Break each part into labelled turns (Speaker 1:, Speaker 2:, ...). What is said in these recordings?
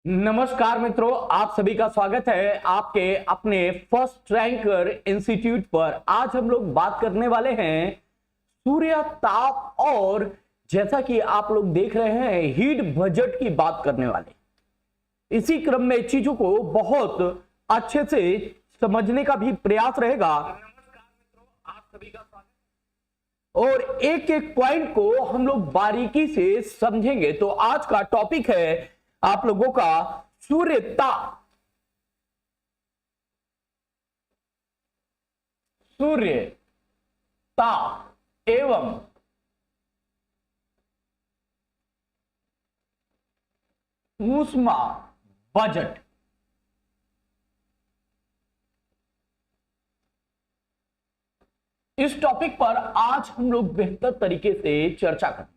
Speaker 1: नमस्कार मित्रों, आप सभी का स्वागत है आपके अपने फर्स्ट रैंकर इंस्टीट्यूट पर। आज हम लोग बात करने वाले हैं सूर्य ताप और जैसा कि आप लोग देख रहे हैं हीट बजट की बात करने वाले। इसी क्रम में चीजों को बहुत अच्छे से समझने का भी प्रयास रहेगा। नमस्कार मित्रों, आप सभी का स्वागत और एक एक पॉइंट को हम लोग बारीकी से समझेंगे। तो आज का टॉपिक है आप लोगों का सूर्य ताप। सूर्य ताप एवं ऊष्मा बजट। इस टॉपिक पर आज हम लोग बेहतर तरीके से चर्चा करेंगे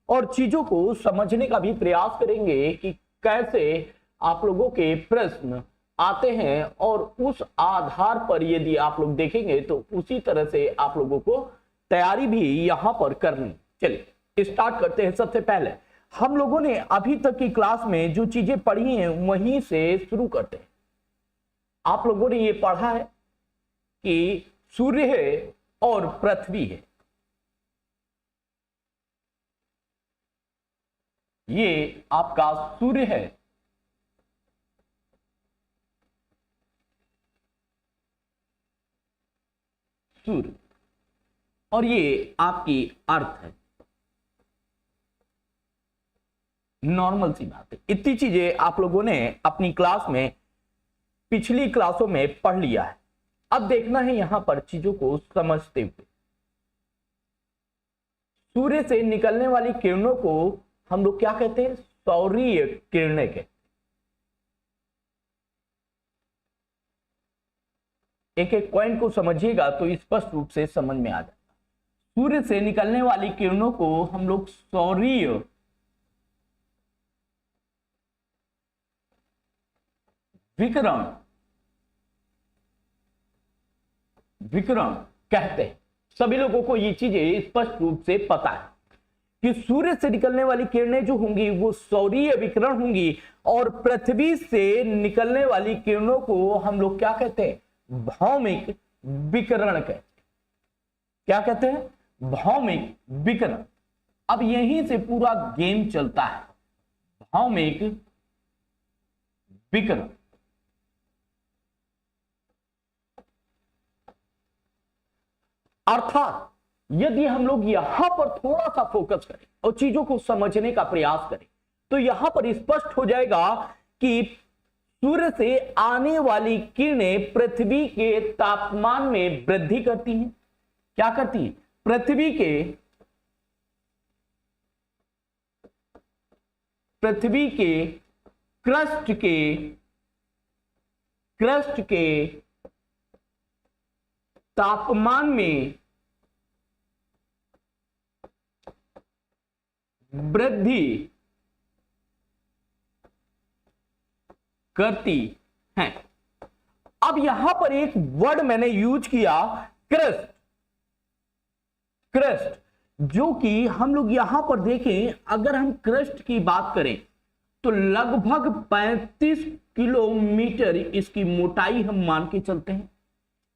Speaker 1: और चीजों को समझने का भी प्रयास करेंगे कि कैसे आप लोगों के प्रश्न आते हैं और उस आधार पर यदि आप लोग देखेंगे तो उसी तरह से आप लोगों को तैयारी भी यहां पर करनी। चलिए स्टार्ट करते हैं। सबसे पहले हम लोगों ने अभी तक की क्लास में जो चीजें पढ़ी हैं वहीं से शुरू करते हैं। आप लोगों ने ये पढ़ा है कि सूर्य है और पृथ्वी है। ये आपका सूर्य है सूर्य और ये आपकी अर्थ है। नॉर्मल सी बात है, इतनी चीजें आप लोगों ने अपनी क्लास में पिछली क्लासों में पढ़ लिया है। अब देखना है यहां पर चीजों को समझते हुए। सूर्य से निकलने वाली किरणों को हम लोग क्या कहते हैं? सौरीय किरणें कहते हैं। एक एक पॉइंट को समझिएगा तो स्पष्ट रूप से समझ में आ जाएगा। सूर्य से निकलने वाली किरणों को हम लोग सौरीय विकिरण कहते हैं। सभी लोगों को ये चीजें स्पष्ट रूप से पता है कि सूर्य से निकलने वाली किरणें जो होंगी वो सौरीय विकिरण होंगी और पृथ्वी से निकलने वाली किरणों को हम लोग क्या कहते हैं? भौमिक विकिरण कहते हैं। क्या कहते हैं? भौमिक विकिरण। अब यहीं से पूरा गेम चलता है। भौमिक विकिरण अर्थात यदि हम लोग यहां पर थोड़ा सा फोकस करें और चीजों को समझने का प्रयास करें तो यहां पर स्पष्ट हो जाएगा कि सूर्य से आने वाली किरणें पृथ्वी के तापमान में वृद्धि करती हैं। क्या करती हैं? पृथ्वी के क्रस्ट के तापमान में वृद्धि करती हैं। अब यहां पर एक वर्ड मैंने यूज किया, क्रस्ट। जो कि हम लोग यहां पर देखें, अगर हम क्रस्ट की बात करें तो लगभग 35 किलोमीटर इसकी मोटाई हम मान के चलते हैं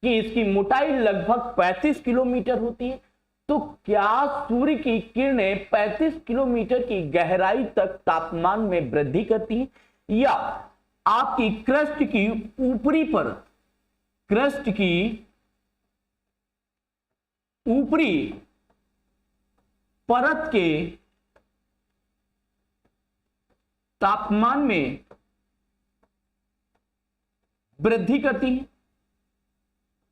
Speaker 1: कि इसकी मोटाई लगभग 35 किलोमीटर होती है। तो क्या सूर्य की किरणें 35 किलोमीटर की गहराई तक तापमान में वृद्धि करती हैं या आपकी क्रस्ट की ऊपरी परत, क्रस्ट की ऊपरी परत के तापमान में वृद्धि करती हैं?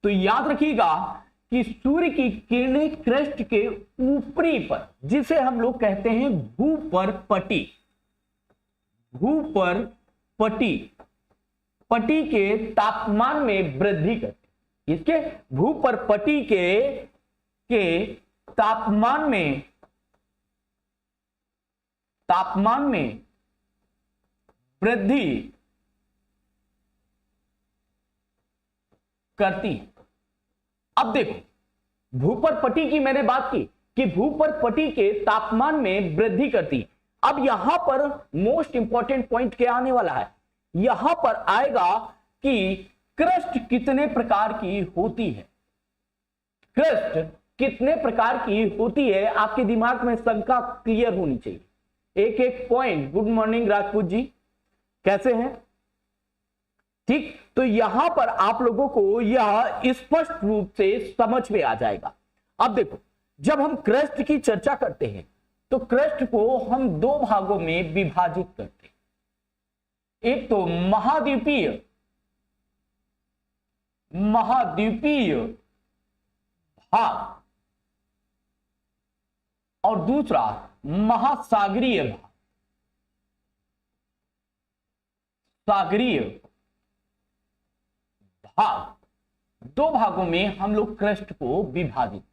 Speaker 1: तो याद रखिएगा कि सूर्य की किरणें क्रस्ट के ऊपरी पर, जिसे हम लोग कहते हैं भूपरपटी, पटी के तापमान में वृद्धि करती। इसके भूपरपटी के तापमान में वृद्धि करती है। अब देखो, भूपरपटी की मैंने बात की कि भूपरपटी के तापमान में वृद्धि करती। अब यहां पर मोस्ट इंपॉर्टेंट पॉइंट क्या आने वाला है, यहां पर आएगा कि क्रस्ट कितने प्रकार की होती है। क्रस्ट कितने प्रकार की होती है, आपके दिमाग में शंका क्लियर होनी चाहिए। एक एक point. Good morning Rajput ji, कैसे हैं? ठीक, तो यहां पर आप लोगों को यह स्पष्ट रूप से समझ में आ जाएगा। अब देखो, जब हम क्रस्ट की चर्चा करते हैं तो क्रस्ट को हम दो भागों में विभाजित करते हैं। एक तो महाद्वीपीय भाग और दूसरा महासागरीय भाग। सागरीय भाग, दो भागों में हम लोग क्रस्ट को विभाजित।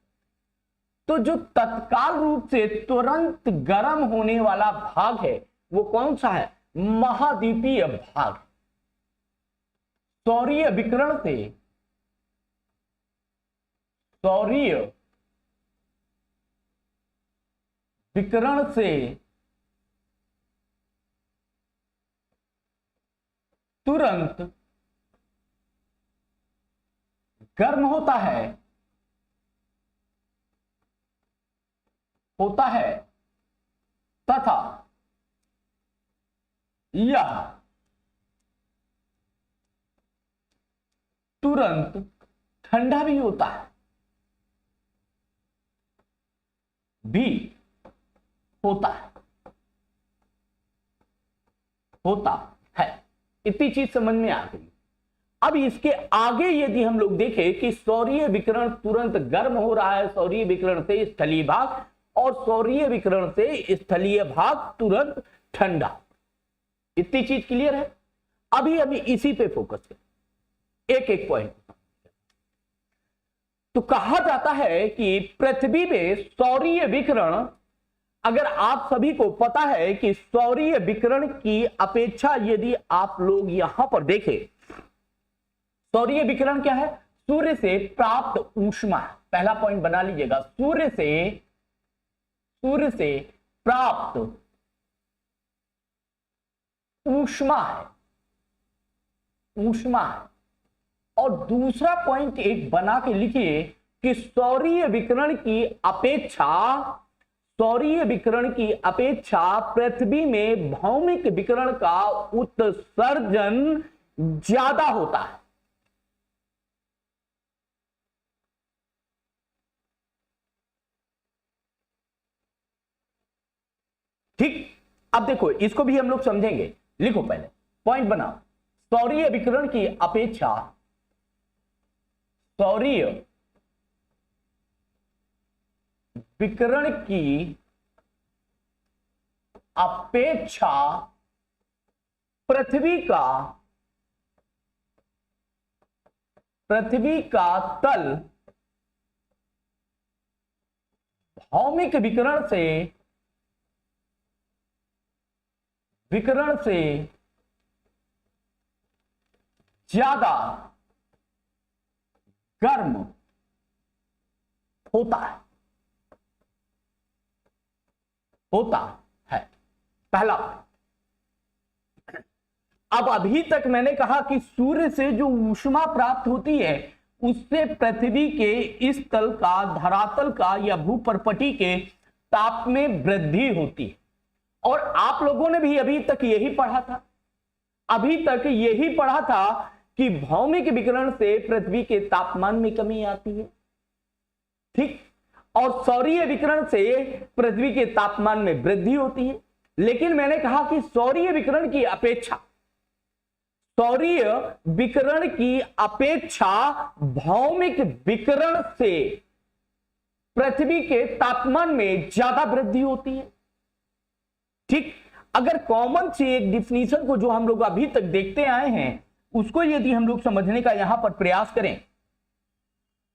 Speaker 1: तो जो तत्काल रूप से तुरंत गर्म होने वाला भाग है वो कौन सा है? महाद्वीपीय भाग। सौरीय विकिरण से तुरंत गर्म होता है तथा यह तुरंत ठंडा भी होता है इतनी चीज समझ में आ गई। अब इसके आगे यदि हम लोग देखें कि सौरीय विकिरण तुरंत गर्म हो रहा है सौरीय विकिरण से स्थलीय भाग, और सौरीय विकिरण से स्थलीय भाग तुरंत ठंडा। इतनी चीज क्लियर है? अभी इसी पे फोकस करें, एक एक पॉइंट। तो कहा जाता है कि पृथ्वी में सौरीय विकिरण, अगर आप सभी को पता है कि सौरीय विकिरण की अपेक्षा यदि आप लोग यहां पर देखें, सौरीय विकिरण क्या है? सूर्य से प्राप्त ऊष्मा। पहला पॉइंट बना लीजिएगा, सूर्य से प्राप्त ऊष्मा है। और दूसरा पॉइंट एक बना के लिखिए कि सौरीय विकिरण की अपेक्षा पृथ्वी में भौमिक विकिरण का उत्सर्जन ज्यादा होता है। ठीक, अब देखो इसको भी हम लोग समझेंगे। लिखो, पहले पॉइंट बनाओ। सौरीय विकिरण की अपेक्षा पृथ्वी का तल भौमिक विकिरण से ज्यादा गर्म होता है। पहला। अब अभी तक मैंने कहा कि सूर्य से जो ऊष्मा प्राप्त होती है उससे पृथ्वी के इस तल का, धरातल का या भूपर्पटी के ताप में वृद्धि होती है। और आप लोगों ने भी अभी तक यही पढ़ा था कि भौमिक विकिरण से पृथ्वी के तापमान में कमी आती है। ठीक, और सौरीय विकिरण से पृथ्वी के तापमान में वृद्धि होती है। लेकिन मैंने कहा कि सौरीय विकिरण की अपेक्षा भौमिक विकिरण से पृथ्वी के तापमान में ज्यादा वृद्धि होती है। ठीक, अगर कॉमन सी एक डिफिनीशन को जो हम लोग अभी तक देखते आए हैं उसको यदि हम लोग समझने का यहां पर प्रयास करें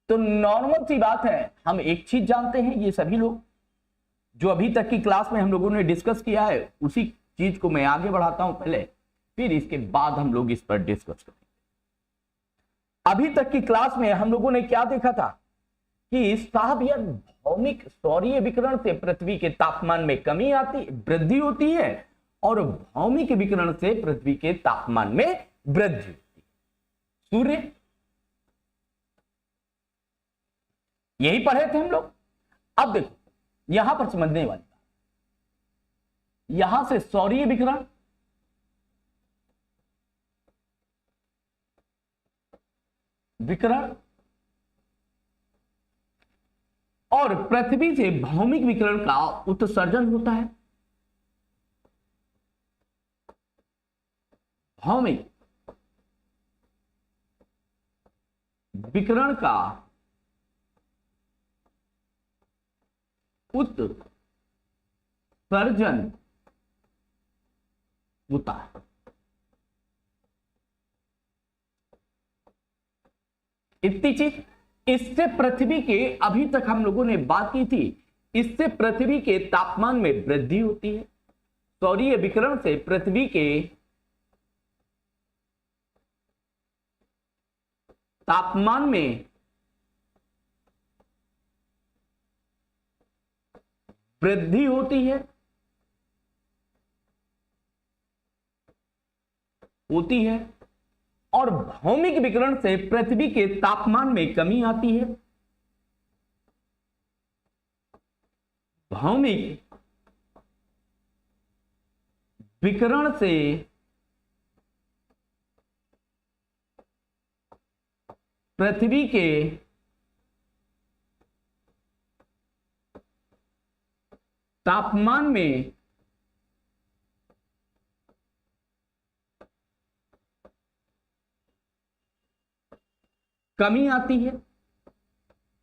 Speaker 1: तो नॉर्मल सी बात है, हम एक चीज जानते हैं, ये सभी लोग जो अभी तक की क्लास में हम लोगों ने डिस्कस किया है उसी चीज को मैं आगे बढ़ाता हूं पहले, फिर इसके बाद हम लोग इस पर डिस्कस करेंगे। अभी तक की क्लास में हम लोगों ने क्या देखा था कि साहब यार भौमिक सौरीय विकिरण से पृथ्वी के तापमान में कमी आती वृद्धि होती है और भौमिक विकिरण से पृथ्वी के तापमान में वृद्धि होती है। सूर्य, यही पढ़े थे हम लोग। अब देखो यहां पर समझने वाली बात, यहां से सौरीय विकिरण, विकिरण और पृथ्वी से भौमिक विकिरण का उत्सर्जन होता है। भौमिक विकिरण का उत्सर्जन होता है। इतनी चीज, इससे पृथ्वी के, अभी तक हम लोगों ने बात की थी, इससे पृथ्वी के तापमान में वृद्धि होती है। सौरीय विकिरण से पृथ्वी के तापमान में वृद्धि होती है, और भौमिक विकिरण से पृथ्वी के तापमान में कमी आती है। भौमिक विकिरण से पृथ्वी के तापमान में कमी आती है।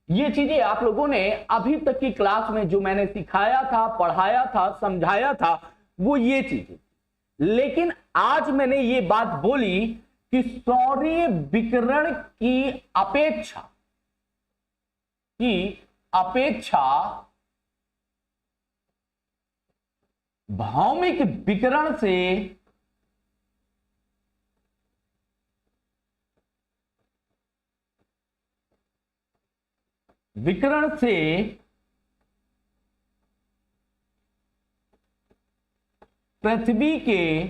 Speaker 1: ये चीजें आप लोगों ने अभी तक की क्लास में जो मैंने सिखाया था, पढ़ाया था, समझाया था, वो ये चीजें। लेकिन आज मैंने ये बात बोली कि सौरीय विकिरण की अपेक्षा भौमिक विकिरण से पृथ्वी के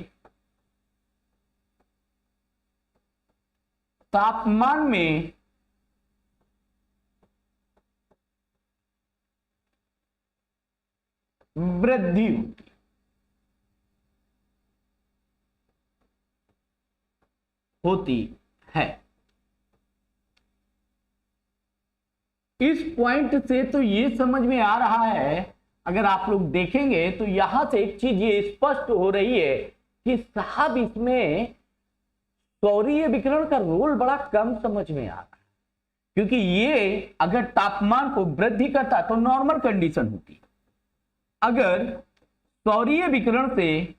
Speaker 1: तापमान में वृद्धि होती है। इस पॉइंट से तो ये समझ में आ रहा है, अगर आप लोग देखेंगे तो यहां से एक चीज ये स्पष्ट हो रही है कि साहब इसमें सौरीय विकिरण का रोल बड़ा कम समझ में आ रहा है, क्योंकि ये अगर तापमान को वृद्धि करता तो नॉर्मल कंडीशन होती। अगर सौरीय विकिरण से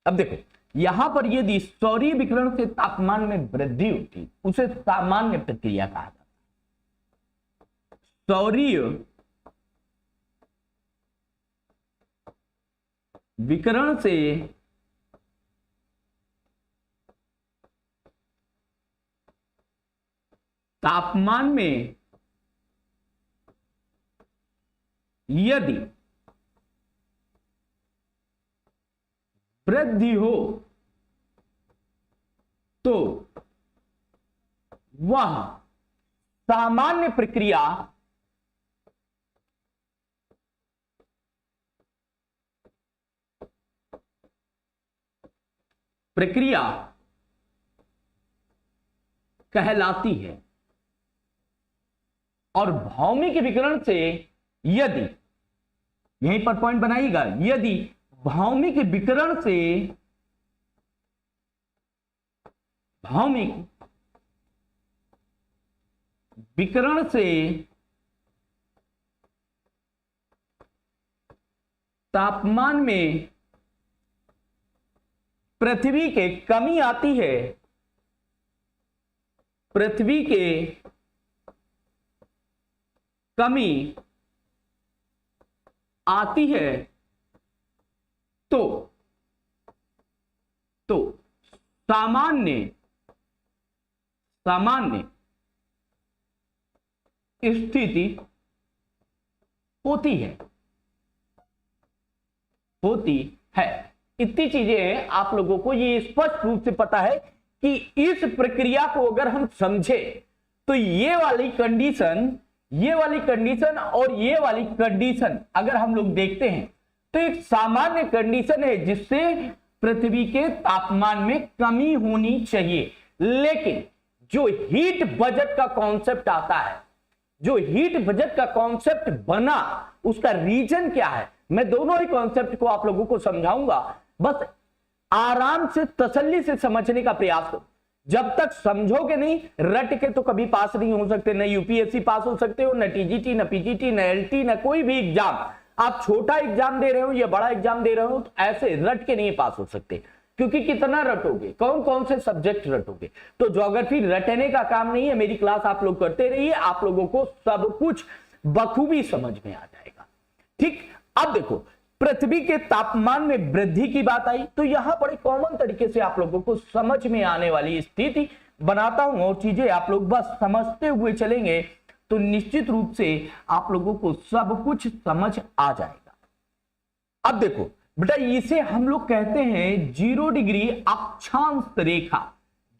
Speaker 1: अब देखो यहां पर यदि सौरीय विकिरण से तापमान में वृद्धि होती उसे सामान्य प्रक्रिया कहा जाता है। सौरीय विकिरण से तापमान में यदि वृद्धि हो तो वह सामान्य प्रक्रिया कहलाती है। और भौमिक विकिरण से यदि, यहीं पर पॉइंट बनाइएगा, यदि भौमिक विकिरण से तापमान में पृथ्वी के कमी आती है, पृथ्वी के कमी आती है, तो तो सामान्य सामान्य स्थिति होती है इतनी चीजें हैं, आप लोगों को ये स्पष्ट रूप से पता है कि इस प्रक्रिया को अगर हम समझे तो ये वाली कंडीशन और ये वाली कंडीशन अगर हम लोग देखते हैं तो एक सामान्य कंडीशन है जिससे पृथ्वी के तापमान में कमी होनी चाहिए। लेकिन जो हीट बजट का कॉन्सेप्ट आता है, जो हीट बजट का कॉन्सेप्ट बना, उसका रीजन क्या है, मैं दोनों ही कॉन्सेप्ट को आप लोगों को समझाऊंगा। बस आराम से तसल्ली से समझने का प्रयास करो। जब तक समझोगे नहीं, रट के तो कभी पास नहीं हो सकते। न यूपीएससी पास हो सकते हो, न टीजीटी, न पीजीटी, न एलटी, न कोई भी एग्जाम। आप छोटा एग्जाम दे रहे हो या बड़ा एग्जाम दे रहे हो तो ऐसे रट के नहीं पास हो सकते, क्योंकि कितना रटोगे, कौन कौन से सब्जेक्ट रटोगे। तो ज्योग्राफी रटने का काम नहीं है। मेरी क्लास आप लोग करते रहिए, आप लोगों को सब कुछ बखूबी समझ में आ जाएगा। ठीक, अब देखो, पृथ्वी के तापमान में वृद्धि की बात आई तो यहां पर कॉमन तरीके से आप लोगों को समझ में आने वाली स्थिति बनाता हूं और चीजें आप लोग बस समझते हुए चलेंगे तो निश्चित रूप से आप लोगों को सब कुछ समझ आ जाएगा। अब देखो बेटा, इसे हम लोग कहते हैं 0 डिग्री अक्षांश रेखा।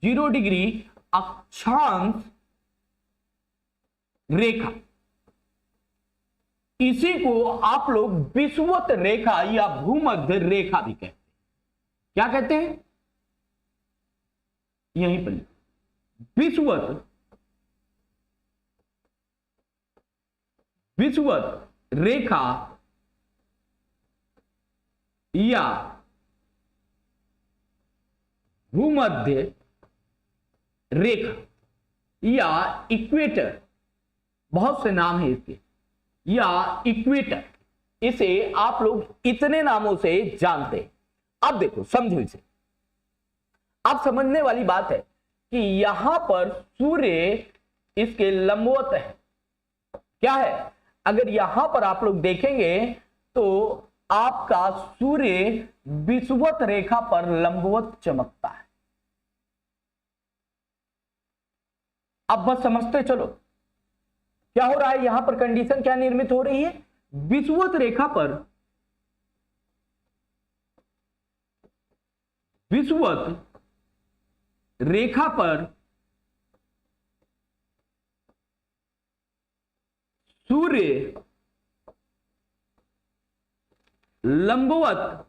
Speaker 1: 0 डिग्री अक्षांश रेखा, इसी को आप लोग विषुवत रेखा या भूमध्य रेखा भी कहते हैं। क्या कहते हैं? यहीं पर विषुवत रेखा या भूमध्य रेखा या इक्वेटर, बहुत से नाम है इसके, या इक्वेटर, इसे आप लोग इतने नामों से जानते हैं। अब देखो, समझो इसे। अब समझने वाली बात है कि यहां पर सूर्य इसके लंबवत है। क्या है? अगर यहां पर आप लोग देखेंगे तो आपका सूर्य विषुवत रेखा पर लंबवत चमकता है। अब बस समझते चलो क्या हो रहा है। यहां पर कंडीशन क्या निर्मित हो रही है? विषुवत रेखा पर सूर्य लंबवत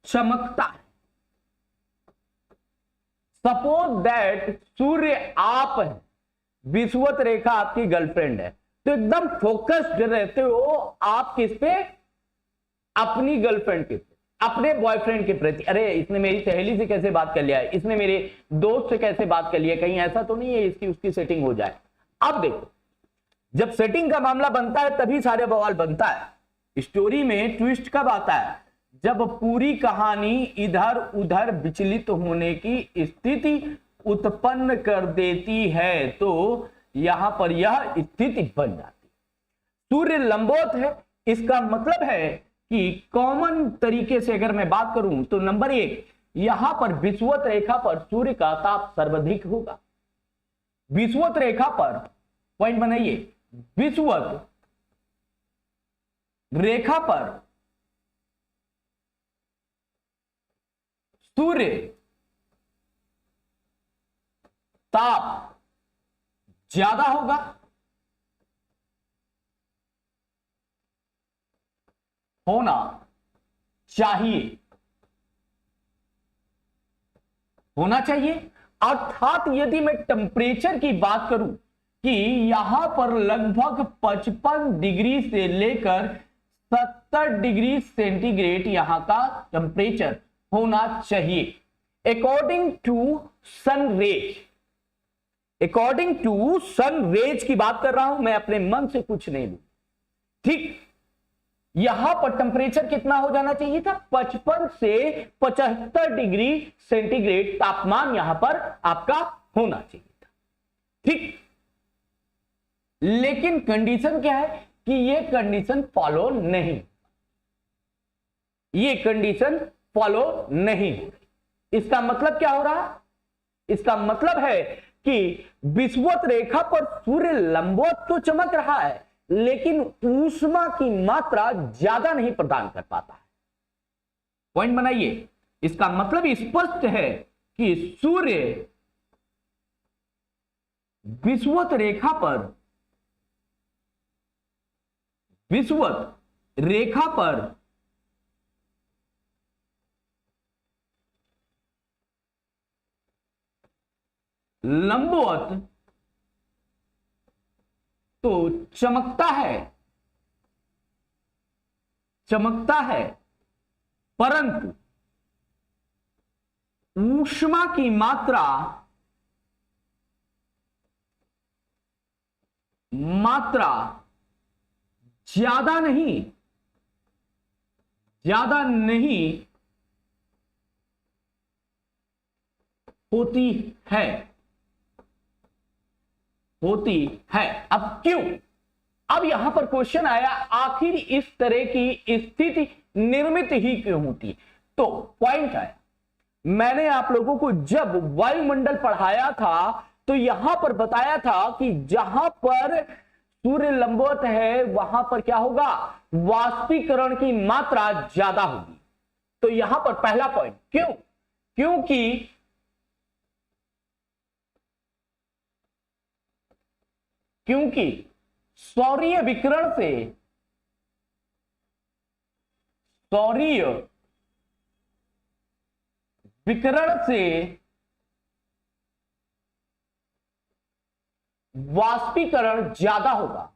Speaker 1: चमकता है। सपोज दैट सूर्य आप है, विषुवत रेखा आपकी गर्लफ्रेंड है, तो एकदम फोकस्ड रहते हो आप किस पे? अपनी गर्लफ्रेंड के, अपने बॉयफ्रेंड के प्रति। अरे इसने मेरी सहेली से कैसे बात कर लिया है, इसने मेरे दोस्त से कैसे बात कर लिया, कहीं ऐसा तो नहीं है इसकी उसकी सेटिंग हो जाए। अब देखो, जब सेटिंग का मामला बनता है तभी सारे बवाल बनता है। स्टोरी में ट्विस्ट कब आता है? जब पूरी कहानी इधर उधर विचलित होने की स्थिति उत्पन्न कर देती है, तो यहां पर यह स्थिति बन जाती है। सूर्य लंबवत है, इसका मतलब है कि कॉमन तरीके से अगर मैं बात करूं तो नंबर 1, यहां पर विषुवत रेखा पर सूर्य का ताप सर्वाधिक होगा। विषुवत रेखा पर पॉइंट बनाइए, विषुवत रेखा पर सूर्य ताप ज्यादा होगा, होना चाहिए, अर्थात यदि मैं टेम्परेचर की बात करूं कि यहां पर लगभग 55 डिग्री से लेकर 70 डिग्री सेंटीग्रेड यहां का टेम्परेचर होना चाहिए अकॉर्डिंग टू सन रेज की बात कर रहा हूं मैं, अपने मन से कुछ नहीं बोल। ठीक, यहां पर टेम्परेचर कितना हो जाना चाहिए था? 55 से 75 डिग्री सेंटीग्रेड तापमान यहां पर आपका होना चाहिए था। ठीक, लेकिन कंडीशन क्या है कि यह कंडीशन फॉलो नहीं। ये कंडीशन फॉलो नहीं हो रही। इसका मतलब क्या हो रहा? इसका मतलब है कि विषुवत रेखा पर सूर्य लंबवत तो चमक रहा है, लेकिन ऊष्मा की मात्रा ज्यादा नहीं प्रदान कर पाता है। पॉइंट बनाइए, इसका मतलब स्पष्ट है कि सूर्य विषुवत रेखा पर लंबवत तो चमकता है, परंतु ऊष्मा की मात्रा ज्यादा नहीं होती है। अब क्यों? अब यहां पर क्वेश्चन आया, आखिर इस तरह की स्थिति निर्मित ही क्यों होती है? तो पॉइंट आया, मैंने आप लोगों को जब वायुमंडल पढ़ाया था तो यहां पर बताया था कि जहां पर सूर्य लंबवत है वहां पर क्या होगा? वाष्पीकरण की मात्रा ज्यादा होगी। तो यहां पर पहला पॉइंट क्यों? क्योंकि सौरीय विकिरण से वाष्पीकरण ज्यादा होगा,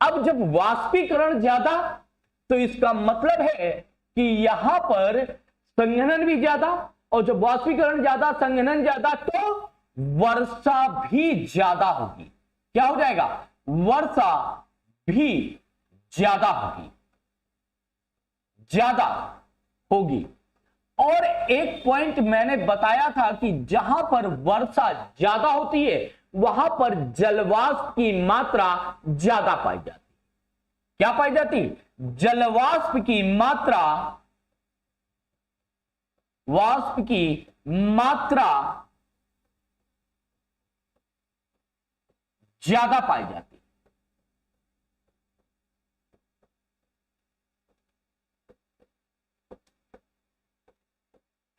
Speaker 1: अब जब वाष्पीकरण ज्यादा, तो इसका मतलब है कि यहां पर संघनन भी ज्यादा, और जब वाष्पीकरण ज्यादा, संघनन ज्यादा, तो वर्षा भी ज्यादा होगी। क्या हो जाएगा? वर्षा भी ज्यादा होगी। और एक पॉइंट मैंने बताया था कि जहां पर वर्षा ज्यादा होती है वहां पर जलवाष्प की मात्रा ज्यादा पाई जाती। क्या पाई जाती? जलवाष्प की मात्रा ज्यादा पाई जाती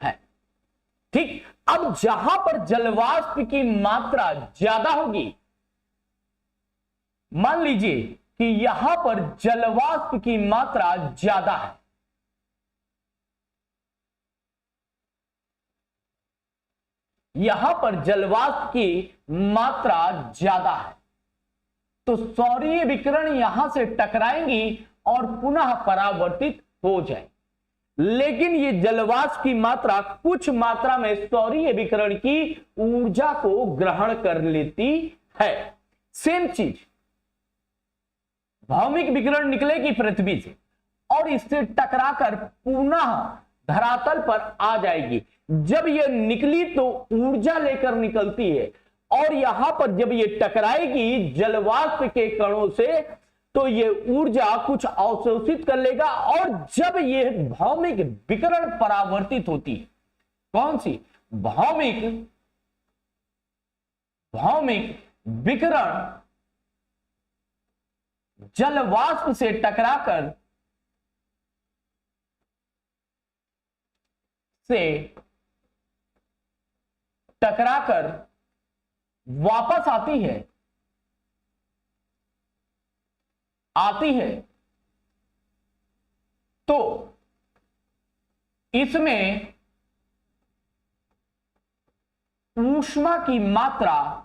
Speaker 1: है। ठीक, अब जहां पर जलवाष्प की मात्रा ज्यादा होगी, मान लीजिए कि यहां पर जलवाष्प की मात्रा ज्यादा है, यहां पर जलवाष्प की मात्रा ज्यादा है, तो सौरीय विकिरण यहां से टकराएंगी और पुनः परावर्तित हो जाए। लेकिन ये जलवाष्प की मात्रा कुछ मात्रा में सौरीय विकिरण की ऊर्जा को ग्रहण कर लेती है। सेम चीज, भौमिक विकिरण निकलेगी पृथ्वी से और इससे टकराकर पुनः धरातल पर आ जाएगी। जब यह निकली तो ऊर्जा लेकर निकलती है, और यहां पर जब ये टकराएगी जलवाष्प के कणों से, तो ये ऊर्जा कुछ अवशोषित कर लेगा, और जब ये भौमिक विकिरण परावर्तित होती, कौन सी? भौमिक विकिरण जलवाष्प से टकराकर वापस आती है, तो इसमें ऊष्मा की मात्रा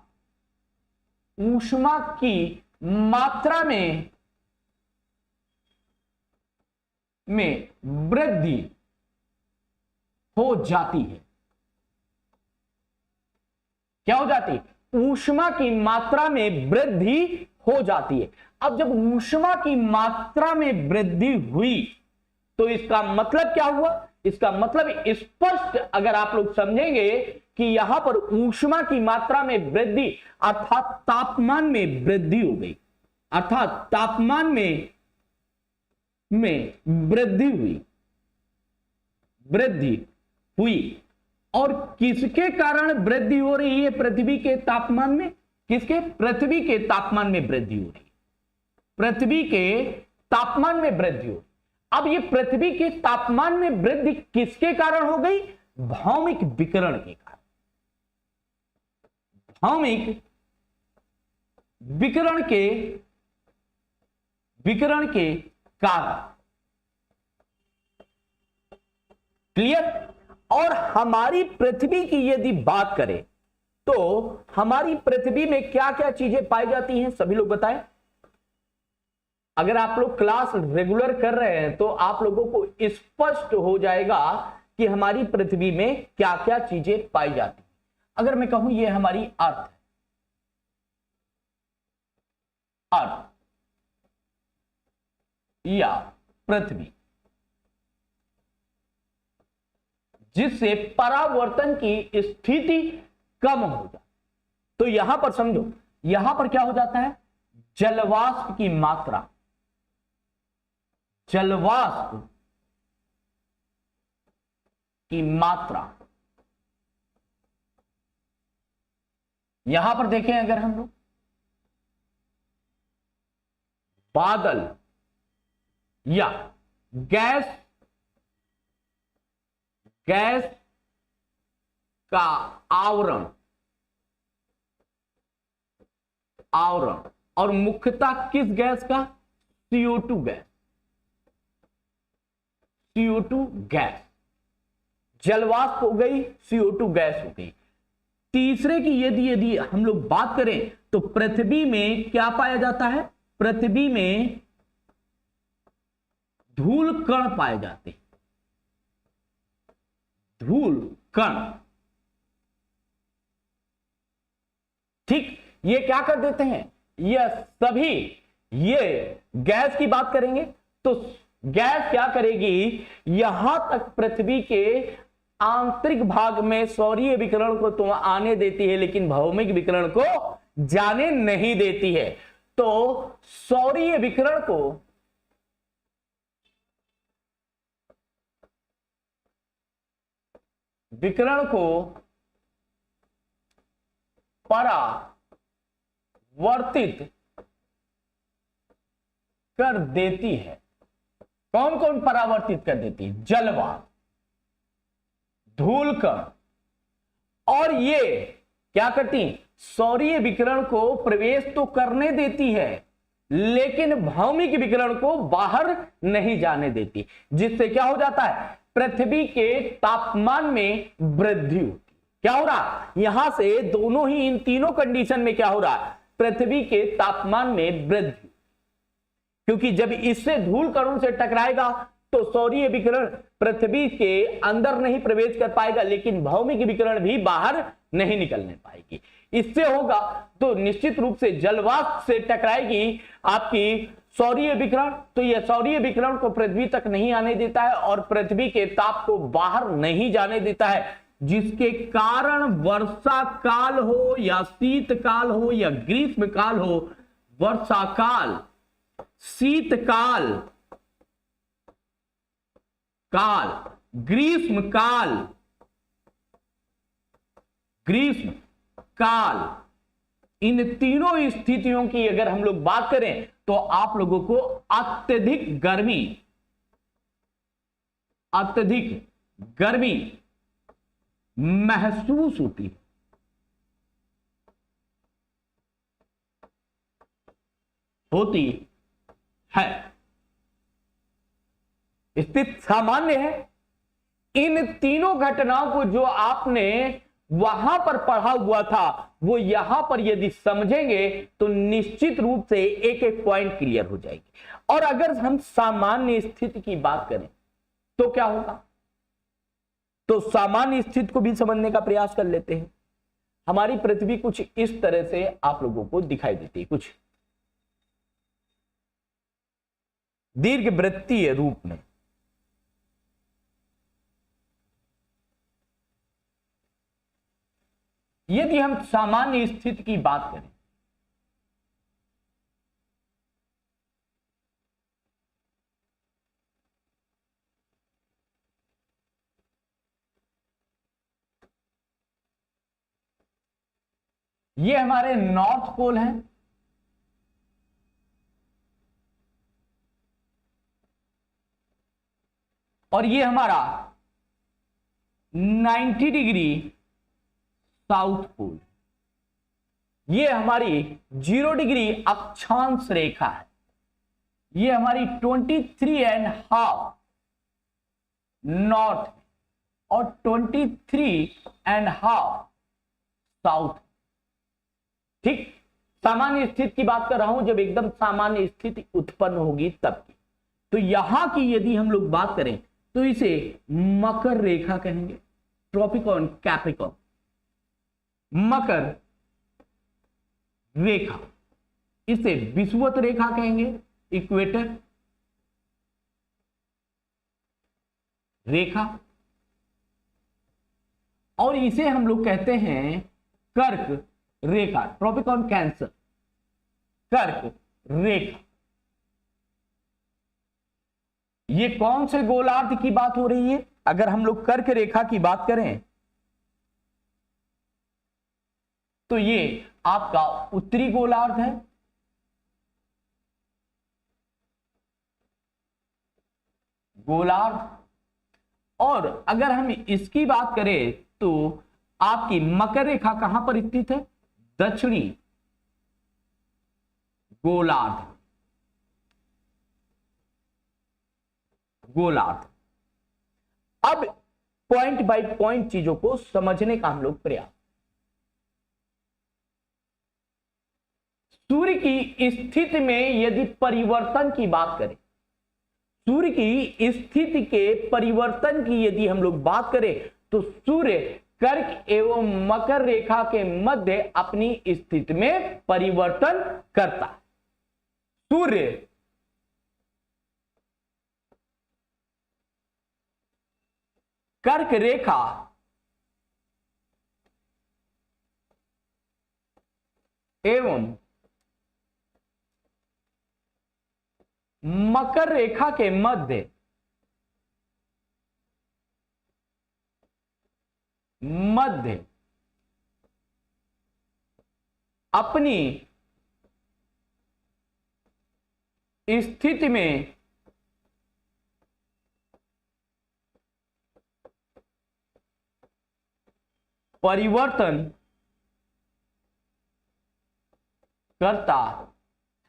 Speaker 1: में वृद्धि हो जाती है। क्या हो जाती? ऊष्मा की मात्रा में वृद्धि हो जाती है। अब जब ऊष्मा की मात्रा में वृद्धि हुई तो इसका मतलब क्या हुआ? इसका मतलब स्पष्ट अगर आप लोग समझेंगे कि यहां पर ऊष्मा की मात्रा में वृद्धि अर्थात तापमान में वृद्धि हो गई, अर्थात तापमान में वृद्धि हुई। और किसके कारण वृद्धि हो रही है पृथ्वी के तापमान में? किसके? पृथ्वी के तापमान में वृद्धि हो रही है, पृथ्वी के तापमान में वृद्धि हो। अब ये पृथ्वी के तापमान में वृद्धि किसके कारण हो गई? भौमिक विकिरण के कारण, भौमिक विकिरण के कारण। क्लियर? और हमारी पृथ्वी की यदि बात करें तो हमारी पृथ्वी में क्या क्या चीजें पाई जाती हैं, सभी लोग बताएं। अगर आप लोग क्लास रेगुलर कर रहे हैं तो आप लोगों को स्पष्ट हो जाएगा कि हमारी पृथ्वी में क्या क्या चीजें पाई जाती हैं। अगर मैं कहूं ये हमारी अर्थ या पृथ्वी, जिससे परावर्तन की स्थिति कम हो जाए, तो यहां पर समझो, यहां पर क्या हो जाता है? जलवाष्प की मात्रा, जलवाष्प की मात्रा, यहां पर देखें अगर हम लोग बादल या गैस का आवरण और मुख्यतः किस गैस का? CO2 गैस, CO2 गैस, जलवाष्प हो गई, CO2 गैस हो गई। तीसरे की यदि हम लोग बात करें तो पृथ्वी में क्या पाया जाता है? पृथ्वी में धूल कण पाए जाते हैं, धूल कण। ठीक, ये क्या कर देते हैं? ये सभी, ये गैस की बात करेंगे तो गैस क्या करेगी? यहां तक पृथ्वी के आंतरिक भाग में सौरीय विकिरण को तो आने देती है, लेकिन भौमिक विकिरण को जाने नहीं देती है। तो सौरीय विकिरण को परावर्तित कर देती है। कौन कौन परावर्तित कर देती है? जलवाष्प, धूलकण। और ये क्या करती? सौरीय विकिरण को प्रवेश तो करने देती है, लेकिन भौमिक विकिरण को बाहर नहीं जाने देती, जिससे क्या हो जाता है? पृथ्वी के तापमान में वृद्धि होती। क्या हो रहा? यहां से दोनों ही, इन तीनों कंडीशन में क्या हो रहा है? पृथ्वी के तापमान में वृद्धि, क्योंकि जब इससे धूल कणों से टकराएगा तो सौरीय विकिरण पृथ्वी के अंदर नहीं प्रवेश कर पाएगा, लेकिन भौमिक विकिरण भी बाहर नहीं निकलने पाएगी। इससे होगा तो निश्चित रूप से जलवाष्प से टकराएगी आपकी सौरीय विकिरण, तो यह सौरीय विकिरण को पृथ्वी तक नहीं आने देता है और पृथ्वी के ताप को बाहर नहीं जाने देता है, जिसके कारण वर्षा काल हो या शीतकाल हो या ग्रीष्म काल हो, वर्षा काल, शीतकाल, ग्रीष्म काल, इन तीनों स्थितियों की अगर हम लोग बात करें तो आप लोगों को अत्यधिक गर्मी महसूस होती है। स्थिति सामान्य है। इन तीनों घटनाओं को जो आपने वहां पर पढ़ा हुआ था वो यहां पर यदि समझेंगे तो निश्चित रूप से एक एक पॉइंट क्लियर हो जाएगी। और अगर हम सामान्य स्थिति की बात करें तो क्या होगा? तो सामान्य स्थिति को भी समझने का प्रयास कर लेते हैं। हमारी पृथ्वी कुछ इस तरह से आप लोगों को दिखाई देती है, कुछ दीर्घवृत्तीय रूप में। यदि हम सामान्य स्थिति की बात करें, ये हमारे नॉर्थ पोल है और ये हमारा 90 डिग्री साउथ पोल। ये हमारी 0 डिग्री अक्षांश रेखा है। ये हमारी 23.5 नॉर्थ और 23.5 साउथ। ठीक, सामान्य स्थिति की बात कर रहा हूं, जब एकदम सामान्य स्थिति उत्पन्न होगी तब की। तो यहां की यदि हम लोग बात करें तो इसे मकर रेखा कहेंगे, ट्रॉपिकॉन कैप्रिकॉन, मकर रेखा। इसे विषुवत रेखा कहेंगे, इक्वेटर रेखा, और इसे हम लोग कहते हैं कर्क रेखा, ट्रॉपिकॉन कैंसर, कर्क रेखा। ये कौन से गोलार्ध की बात हो रही है? अगर हम लोग कर्क रेखा की बात करें तो ये आपका उत्तरी गोलार्ध है, गोलार्ध। और अगर हम इसकी बात करें तो आपकी मकर रेखा कहां पर स्थित है? दक्षिणी गोलार्ध, गोलार्ध। अब पॉइंट बाय पॉइंट चीजों को समझने का हम लोग प्रयास। सूर्य की स्थिति में यदि परिवर्तन की बात करें, सूर्य की स्थिति के परिवर्तन की यदि हम लोग बात करें तो सूर्य कर्क एवं मकर रेखा के मध्य अपनी स्थिति में परिवर्तन करता है। सूर्य कर्क रेखा एवं मकर रेखा के मध्य अपनी स्थिति में परिवर्तन करता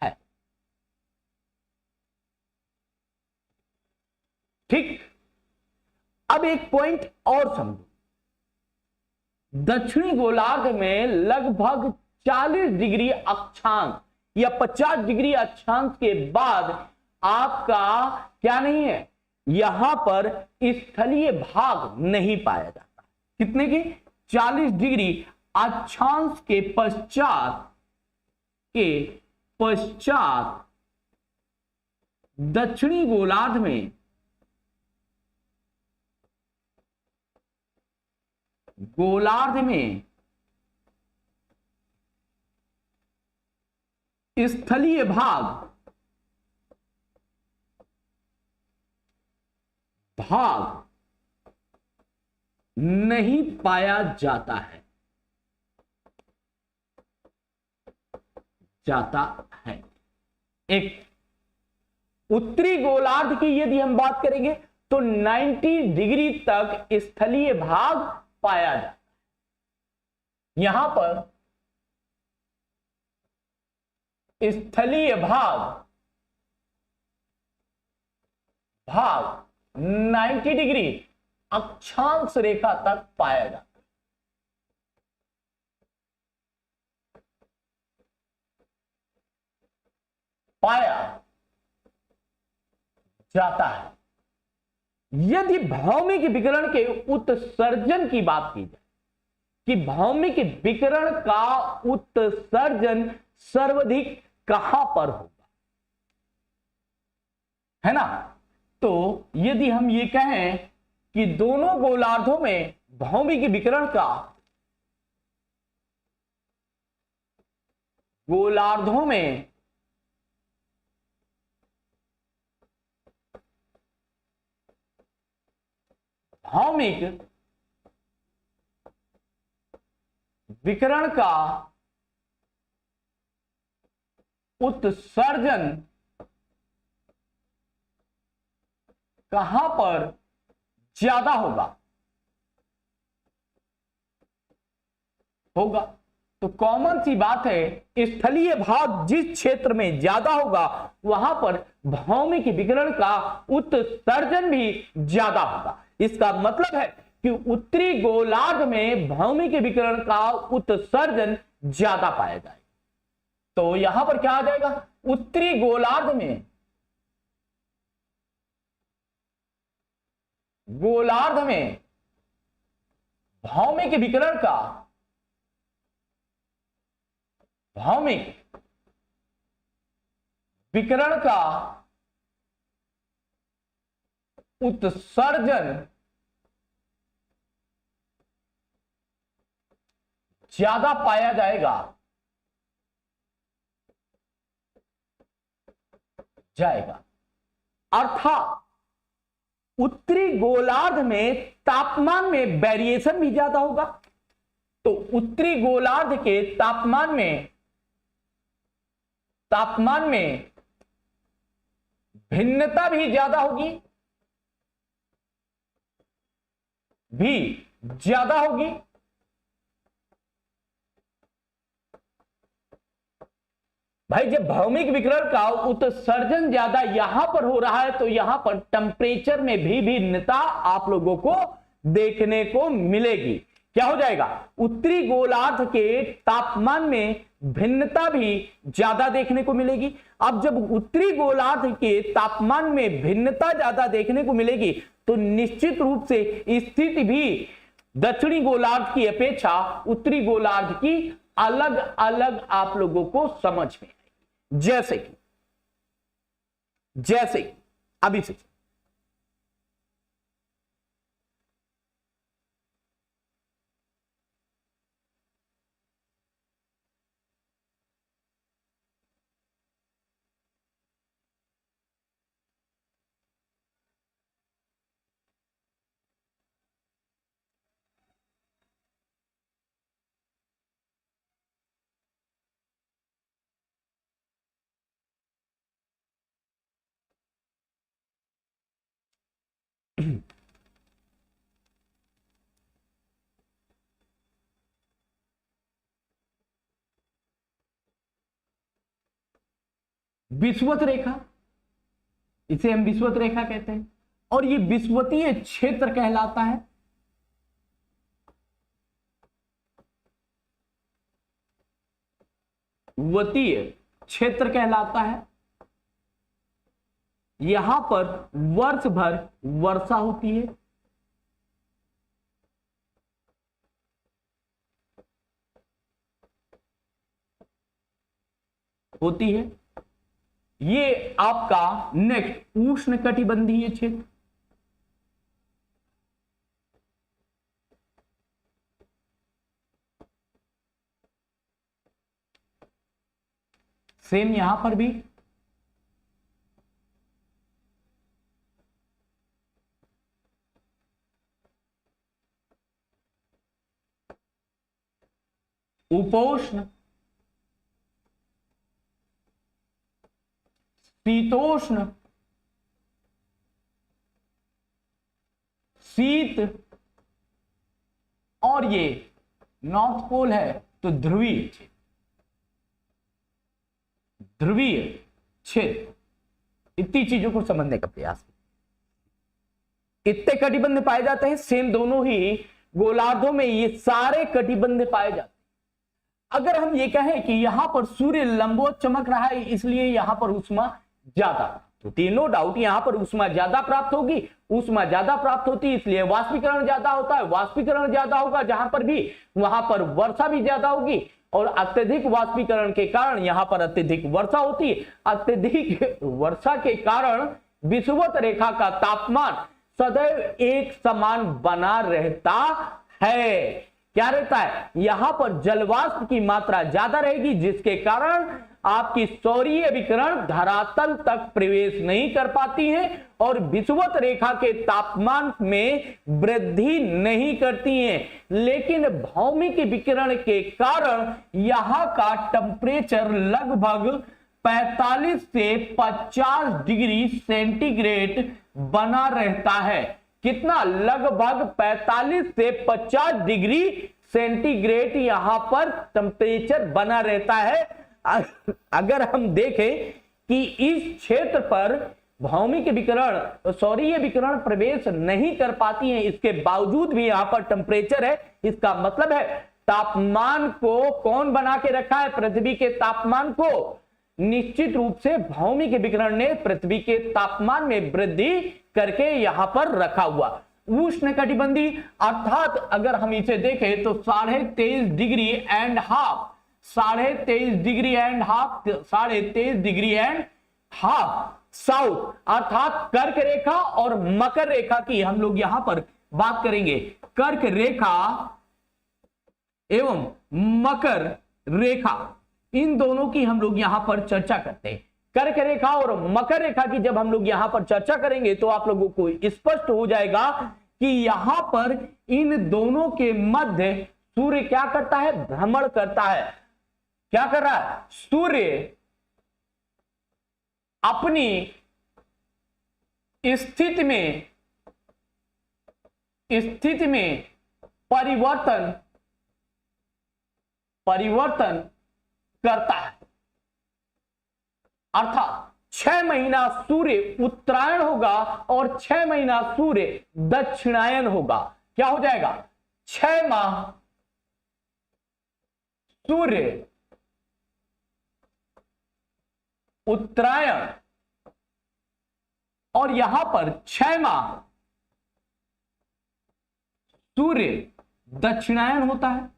Speaker 1: है। ठीक, अब एक पॉइंट और समझो। दक्षिणी गोलार्ध में लगभग 40 डिग्री अक्षांश या 50 डिग्री अक्षांश के बाद आपका क्या नहीं है, यहां पर स्थलीय भाग नहीं पाया जाता। कितने की? 40 डिग्री अक्षांश के पश्चात दक्षिणी गोलार्ध में स्थलीय भाग नहीं पाया जाता है। एक उत्तरी गोलार्ध की यदि हम बात करेंगे तो 90 डिग्री तक स्थलीय भाग पाया जाता है। यहां पर स्थलीय भाग 90 डिग्री अक्षांश रेखा तक पाया जाता है। यदि भौमिक विकिरण के उत्सर्जन की बात की जाए कि भौमिक विकिरण का उत्सर्जन सर्वाधिक कहां पर होगा, है ना, तो यदि हम ये कहें कि दोनों गोलार्धों में भौमिक विकिरण का गोलार्धों में भौमिक विकिरण का उत्सर्जन कहां पर ज्यादा होगा तो कॉमन सी बात है, स्थलीय भाग जिस क्षेत्र में ज्यादा होगा वहां पर भौमिक विकिरण का उत्सर्जन भी ज्यादा होगा। इसका मतलब है कि उत्तरी गोलार्ध में भौमिक विकिरण का उत्सर्जन ज्यादा पाया जाएगा। तो यहां पर क्या आ जाएगा, उत्तरी गोलार्ध में भौमिक विकिरण का उत्सर्जन ज्यादा पाया जाएगा। अर्थात उत्तरी गोलार्ध में तापमान में वेरिएशन भी ज्यादा होगा। तो उत्तरी गोलार्ध के तापमान में भिन्नता भी ज्यादा होगी, भाई जब भौमिक विकिरण का उत्सर्जन ज्यादा यहां पर हो रहा है तो यहां पर टेम्परेचर में भी भिन्नता आप लोगों को देखने को मिलेगी। क्या हो जाएगा, उत्तरी गोलार्ध के तापमान में भिन्नता भी ज्यादा देखने को मिलेगी। अब जब उत्तरी गोलार्ध के तापमान में भिन्नता ज्यादा देखने को मिलेगी तो निश्चित रूप से स्थिति भी दक्षिणी गोलार्ध की अपेक्षा उत्तरी गोलार्ध की अलग अलग आप लोगों को समझ में आएगी। जैसे कि अभी से विषुवत रेखा, इसे हम विषुवत रेखा कहते हैं और ये विषुवतीय क्षेत्र कहलाता है। वतीय क्षेत्र कहलाता है। यहां पर वर्ष भर वर्षा होती है। ये आपका नेक्स्ट उष्ण कटिबंधीय क्षेत्र। सेम यहां पर भी उपोष्ण, शीतोष्ण, शीत और ये नॉर्थ पोल है तो ध्रुवीय क्षेत्र। ध्रुवीय क्षेत्र, इतनी चीजों को समझने का प्रयास। इतने कटिबंध पाए जाते हैं। सेम दोनों ही गोलार्धों में ये सारे कटिबंध पाए जाते हैं। अगर हम ये कहें कि यहां पर सूर्य लंबवत चमक रहा है इसलिए यहां पर ऊष्मा ज्यादा, तो तीनों डाउट यहां पर ऊष्मा ज्यादा प्राप्त होगी। ऊष्मा ज्यादा प्राप्त होती है इसलिए वाष्पीकरण ज्यादा होता है। वाष्पीकरण ज्यादा होगा जहां पर भी, वहां पर वर्षा भी ज्यादा होगी और अत्यधिक वाष्पीकरण के कारण यहां पर अत्यधिक वर्षा होती है। अत्यधिक वर्षा के कारण विषुवत रेखा का तापमान सदैव एक समान बना रहता है। क्या रहता है, यहां पर जलवाष्प की मात्रा ज्यादा रहेगी, जिसके कारण आपकी सौरीय विकिरण धरातल तक प्रवेश नहीं कर पाती हैं और विषुवत रेखा के तापमान में वृद्धि नहीं करती हैं। लेकिन भौमिक विकिरण के कारण यहां का टेम्परेचर लगभग 45 से 50 डिग्री सेंटीग्रेड बना रहता है। कितना, लगभग 45 से 50 डिग्री सेंटीग्रेड यहां पर टेम्परेचर बना रहता है। अगर हम देखें कि इस क्षेत्र पर भौमिक विकिरण सौरीय विकिरण प्रवेश नहीं कर पाती है, इसके बावजूद भी यहां पर टेम्परेचर है, इसका मतलब है तापमान को कौन बना के रखा है, पृथ्वी के तापमान को निश्चित रूप से भौमिक विकिरण ने पृथ्वी के तापमान में वृद्धि करके यहां पर रखा हुआ। उष्णकटिबंधीय अर्थात अगर हम इसे देखें तो 23.5 degree and half, 23.5 degree and half, 23.5 degree and half south, अर्थात कर्क रेखा और मकर रेखा की हम लोग यहां पर बात करेंगे। कर्क रेखा एवं मकर रेखा, इन दोनों की हम लोग यहां पर चर्चा करते हैं। कर्क रेखा और मकर रेखा की जब हम लोग यहां पर चर्चा करेंगे तो आप लोगों को स्पष्ट हो जाएगा कि यहां पर इन दोनों के मध्य सूर्य क्या करता है, भ्रमण करता है। क्या कर रहा है, सूर्य अपनी स्थिति में परिवर्तन करता है। अर्थात 6 महीना सूर्य उत्तरायण होगा और 6 महीना सूर्य दक्षिणायन होगा। क्या हो जाएगा, 6 माह सूर्य उत्तरायण और यहां पर 6 माह सूर्य दक्षिणायन होता है।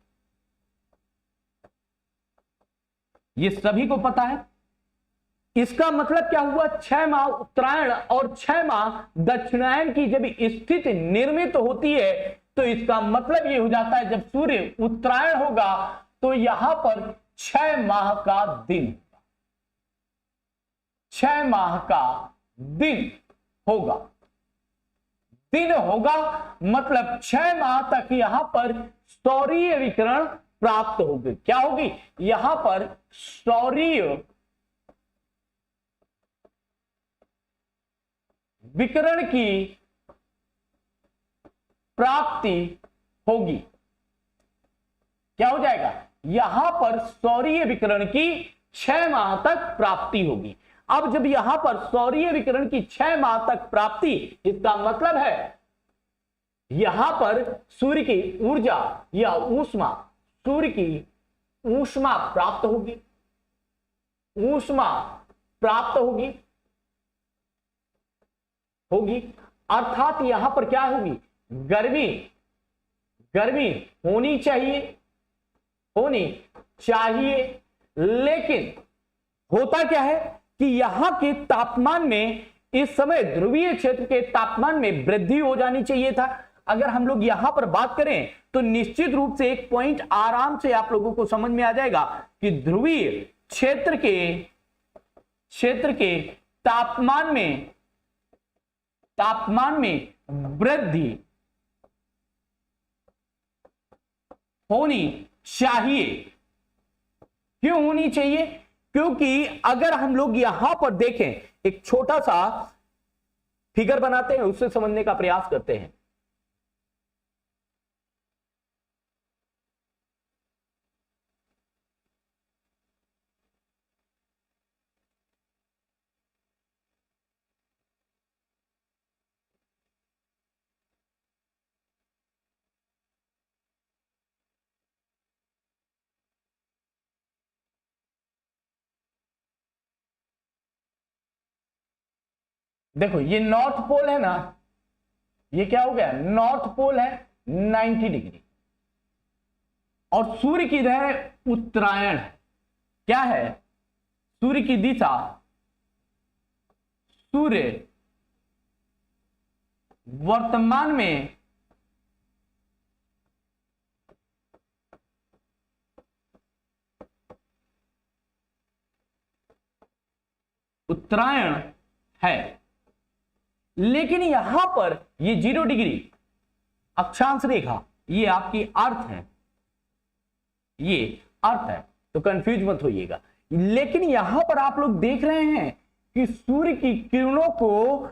Speaker 1: ये सभी को पता है। इसका मतलब क्या हुआ, 6 माह उत्तरायण और 6 माह दक्षिणायन की जब स्थिति निर्मित होती है तो इसका मतलब ये हो जाता है जब सूर्य उत्तरायण होगा तो यहां पर 6 माह का दिन, 6 माह का दिन होगा। दिन होगा मतलब 6 माह तक यहां पर सौरीय विकिरण प्राप्त होगी। क्या होगी, यहां पर सौरीय विकिरण की प्राप्ति होगी। क्या हो जाएगा, यहां पर सौरीय विकिरण की 6 माह तक प्राप्ति होगी। अब जब यहां पर सौरीय विकिरण की 6 माह तक प्राप्ति, इसका मतलब है यहां पर सूर्य की ऊर्जा या ऊष्मा, सूर्य की ऊष्मा प्राप्त होगी, ऊष्मा प्राप्त होगी अर्थात यहां पर क्या होगी, गर्मी होनी चाहिए। लेकिन होता क्या है कि यहां के तापमान में इस समय ध्रुवीय क्षेत्र के तापमान में वृद्धि हो जानी चाहिए था। अगर हम लोग यहां पर बात करें तो निश्चित रूप से एक पॉइंट आराम से आप लोगों को समझ में आ जाएगा कि ध्रुवीय क्षेत्र के तापमान में वृद्धि होनी चाहिए। क्यों होनी चाहिए, क्योंकि अगर हम लोग यहां पर देखें, एक छोटा सा फिगर बनाते हैं, उससे समझने का प्रयास करते हैं। देखो ये नॉर्थ पोल है ना, ये क्या हो गया, नॉर्थ पोल है 90 डिग्री और सूर्य की है उत्तरायण। क्या है, सूर्य की दिशा, सूर्य वर्तमान में उत्तरायण है। लेकिन यहां पर ये 0 डिग्री अक्षांश रेखा ये आपकी अर्थ है, ये अर्थ है, तो कंफ्यूज मत होइएगा। लेकिन यहां पर आप लोग देख रहे हैं कि सूर्य की किरणों को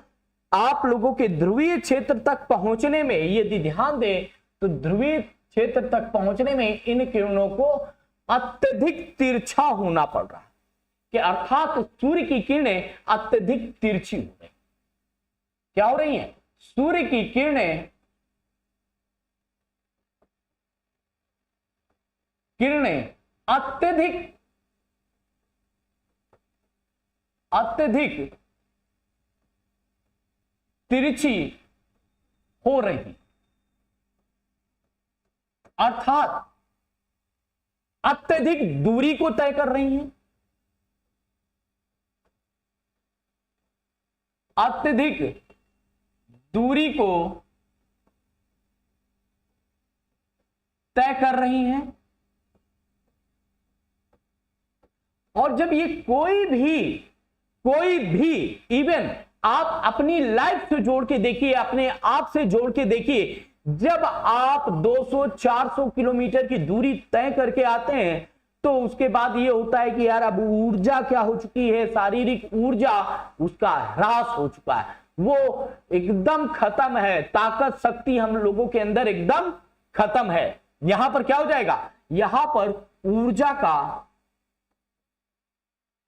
Speaker 1: आप लोगों के ध्रुवीय क्षेत्र तक पहुंचने में, यदि ध्यान दें तो ध्रुवीय क्षेत्र तक पहुंचने में इन किरणों को अत्यधिक तिरछा होना पड़ रहा है, कि अर्थात सूर्य की किरणें अत्यधिक तिरछी हो रही। क्या हो रही हैं? सूर्य की किरणें अत्यधिक तिरछी हो रही, अर्थात अत्यधिक दूरी को तय कर रही हैं, अत्यधिक दूरी को तय कर रही हैं। और जब ये कोई भी इवन आप अपनी लाइफ से जोड़ के देखिए, अपने आप से जोड़ के देखिए, जब आप 200-400 किलोमीटर की दूरी तय करके आते हैं तो उसके बाद ये होता है कि यार अब ऊर्जा क्या हो चुकी है, शारीरिक ऊर्जा उसका ह्रास हो चुका है, वो एकदम खत्म है, ताकत शक्ति हम लोगों के अंदर एकदम खत्म है। यहां पर क्या हो जाएगा? यहां पर ऊर्जा का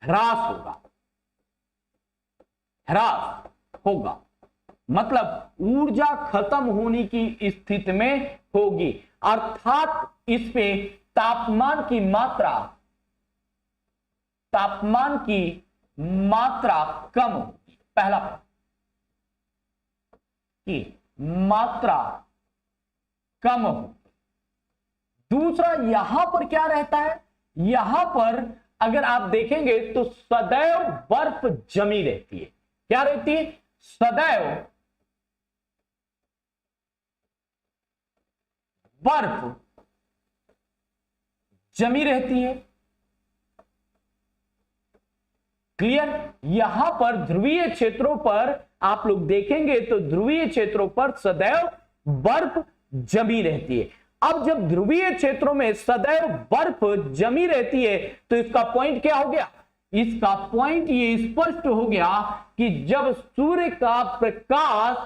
Speaker 1: ह्रास होगा, मतलब ऊर्जा खत्म होने की स्थिति में होगी, अर्थात इसमें तापमान की मात्रा कम होगी। पहला कि मात्रा कम होगी। दूसरा, यहां पर क्या रहता है? यहां पर अगर आप देखेंगे तो सदैव बर्फ जमी रहती है। क्या रहती है? सदैव बर्फ जमी रहती है। क्लियर? यहां पर ध्रुवीय क्षेत्रों पर आप लोग देखेंगे तो ध्रुवीय क्षेत्रों पर सदैव बर्फ जमी रहती है। अब जब ध्रुवीय क्षेत्रों में सदैव बर्फ जमी रहती है तो इसका पॉइंट क्या हो गया? इसका पॉइंट ये स्पष्ट हो गया कि जब सूर्य का प्रकाश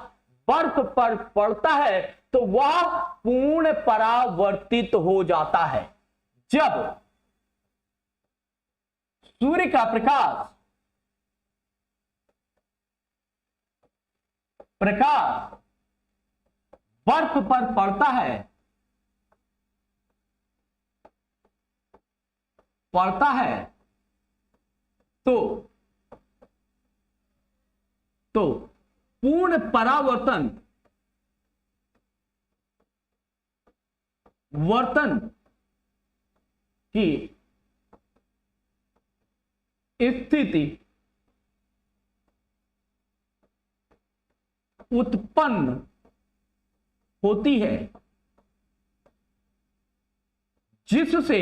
Speaker 1: बर्फ पर पड़ता है तो वह पूर्ण परावर्तित हो जाता है। जब सूर्य का प्रकाश बर्फ पर पड़ता है तो पूर्ण परावर्तन की स्थिति उत्पन्न होती है, जिससे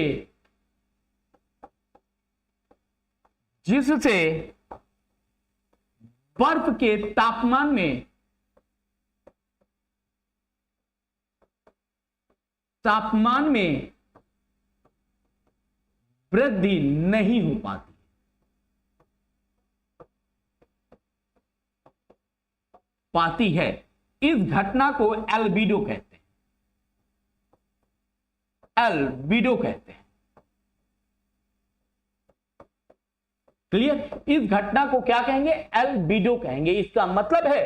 Speaker 1: बर्फ के तापमान में वृद्धि नहीं हो पाती है। इस घटना को एल्बिडो कहते हैं। क्लियर? इस घटना को क्या कहेंगे? एल्बिडो कहेंगे। इसका मतलब है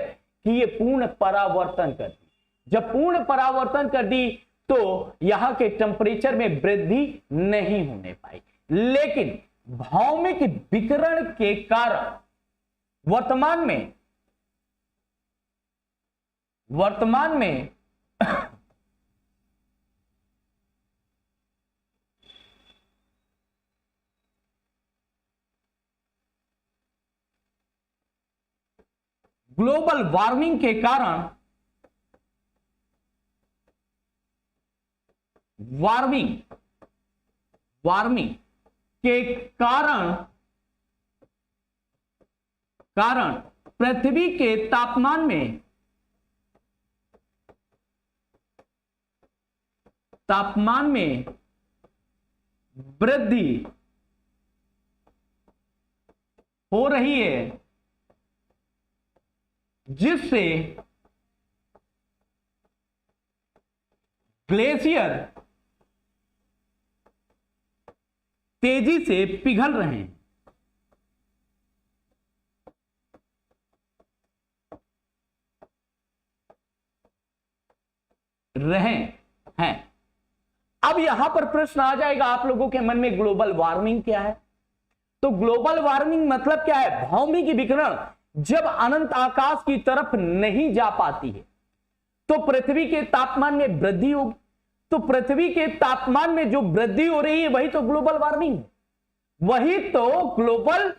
Speaker 1: कि ये पूर्ण परावर्तन कर दी। जब पूर्ण परावर्तन कर दी तो यहां के टेम्परेचर में वृद्धि नहीं होने पाई, लेकिन भौमिक विकिरण के कारण वर्तमान में ग्लोबल वार्मिंग के कारण कारण पृथ्वी के तापमान में वृद्धि हो रही है, जिससे ग्लेशियर तेजी से पिघल रहे हैं। अब यहां पर प्रश्न आ जाएगा आप लोगों के मन में, ग्लोबल वार्मिंग क्या है? तो ग्लोबल वार्मिंग मतलब क्या है? भौमिक विकिरण जब अनंत आकाश की तरफ नहीं जा पाती है तो पृथ्वी के तापमान में वृद्धि होगी। तो पृथ्वी के तापमान में जो वृद्धि हो रही है वही तो ग्लोबल वार्मिंग है, वही तो ग्लोबल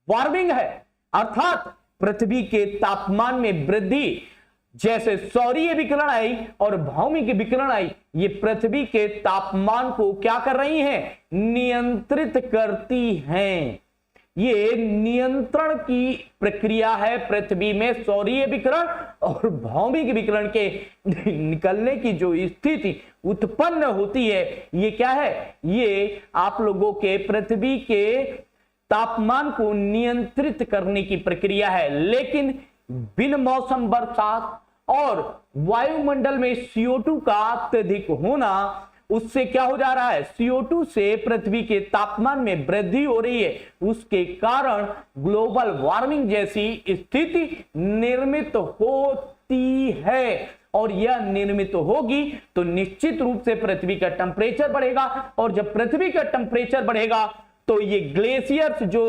Speaker 1: वार्मिंग है। अर्थात पृथ्वी के तापमान में वृद्धि, जैसे सौरीय विकिरण आई और भौमिक विकिरण आई, ये पृथ्वी के तापमान को क्या कर रही हैं? नियंत्रित करती हैं। ये नियंत्रण की प्रक्रिया है पृथ्वी में सौरीय विकिरण और भौमिक विकिरण के निकलने की जो स्थिति उत्पन्न होती है, ये क्या है? ये आप लोगों के पृथ्वी के तापमान को नियंत्रित करने की प्रक्रिया है। लेकिन बिन मौसम बरसात और वायुमंडल में CO2 का अत्यधिक होना, उससे क्या हो जा रहा है? CO2 से पृथ्वी के तापमान में वृद्धि हो रही है, उसके कारण ग्लोबल वार्मिंग जैसी स्थिति निर्मित होती है। और यह निर्मित होगी तो निश्चित रूप से पृथ्वी का टेम्परेचर बढ़ेगा, और जब पृथ्वी का टेम्परेचर बढ़ेगा तो ये ग्लेशियर्स जो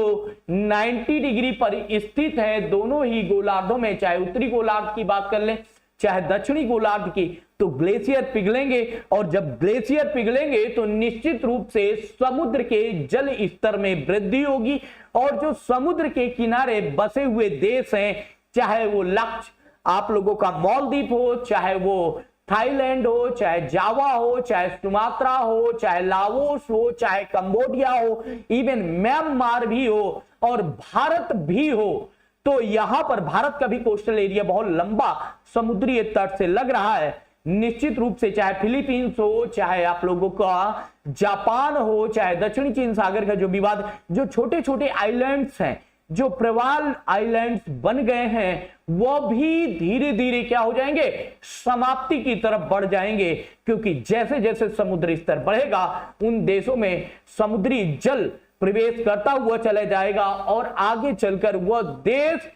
Speaker 1: 90 डिग्री पर स्थित है दोनों ही गोलार्धों में, चाहे उत्तरी गोलार्ध की बात कर लें चाहे दक्षिणी गोलार्ध की, तो ग्लेशियर पिघलेंगे। और जब ग्लेशियर पिघलेंगे तो निश्चित रूप से समुद्र के जल स्तर में वृद्धि होगी, और जो समुद्र के किनारे बसे हुए देश हैं, चाहे वो लक्ष्य आप लोगों का मालदीव हो, चाहे वो थाईलैंड हो, चाहे जावा हो, चाहे सुमात्रा हो, चाहे लाओस हो, चाहे कंबोडिया हो, इवन म्यांमार भी हो और भारत भी हो, तो यहां पर भारत का भी कोस्टल एरिया बहुत लंबा समुद्री तट से लग रहा है। निश्चित रूप से चाहे फिलीपींस हो, चाहे आप लोगों का जापान हो, चाहे दक्षिणी चीन सागर का जो विवाद, जो छोटे छोटे आइलैंड्स हैं, जो प्रवाल आइलैंड्स बन गए हैं, वो भी धीरे धीरे क्या हो जाएंगे? समाप्ति की तरफ बढ़ जाएंगे, क्योंकि जैसे जैसे समुद्री स्तर बढ़ेगा उन देशों में समुद्री जल प्रवेश करता हुआ चला जाएगा और आगे चलकर वह देश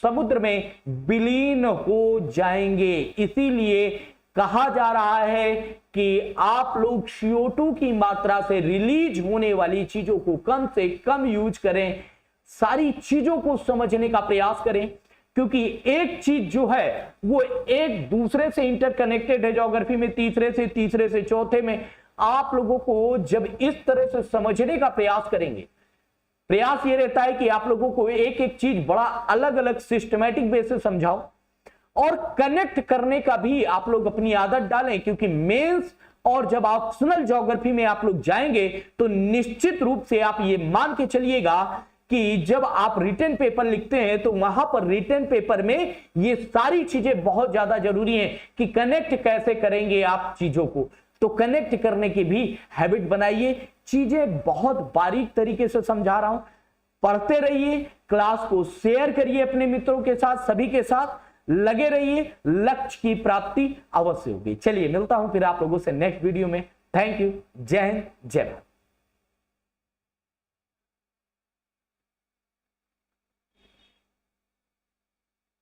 Speaker 1: समुद्र में विलीन हो जाएंगे। इसीलिए कहा जा रहा है कि आप लोग CO2 की मात्रा से रिलीज होने वाली चीजों को कम से कम यूज करें, सारी चीजों को समझने का प्रयास करें, क्योंकि एक चीज जो है वो एक दूसरे से इंटरकनेक्टेड है। ज्योग्राफी में तीसरे से चौथे में आप लोगों को जब इस तरह से समझने का प्रयास करेंगे, प्रयास ये रहता है कि आप लोगों को एक एक चीज बड़ा अलग अलग सिस्टमैटिक वे से समझाओ और कनेक्ट करने का भी आप लोग अपनी आदत डालें, क्योंकि मेंस और जब ऑप्शनल ज्योग्राफी में आप लोग जाएंगे तो निश्चित रूप से आप ये मान के चलिएगा कि जब आप रिटन पेपर लिखते हैं तो वहां पर रिटन पेपर में ये सारी चीजें बहुत ज्यादा जरूरी हैं कि कनेक्ट कैसे करेंगे आप चीजों को। तो कनेक्ट करने की भी हैबिट बनाइए। चीजें बहुत बारीक तरीके से समझा रहा हूं, पढ़ते रहिए, क्लास को शेयर करिए अपने मित्रों के साथ, सभी के साथ लगे रहिए, लक्ष्य की प्राप्ति अवश्य होगी। चलिए मिलता हूं फिर आप लोगों से नेक्स्ट वीडियो में। Thank you. जय हिंद, जय भारत।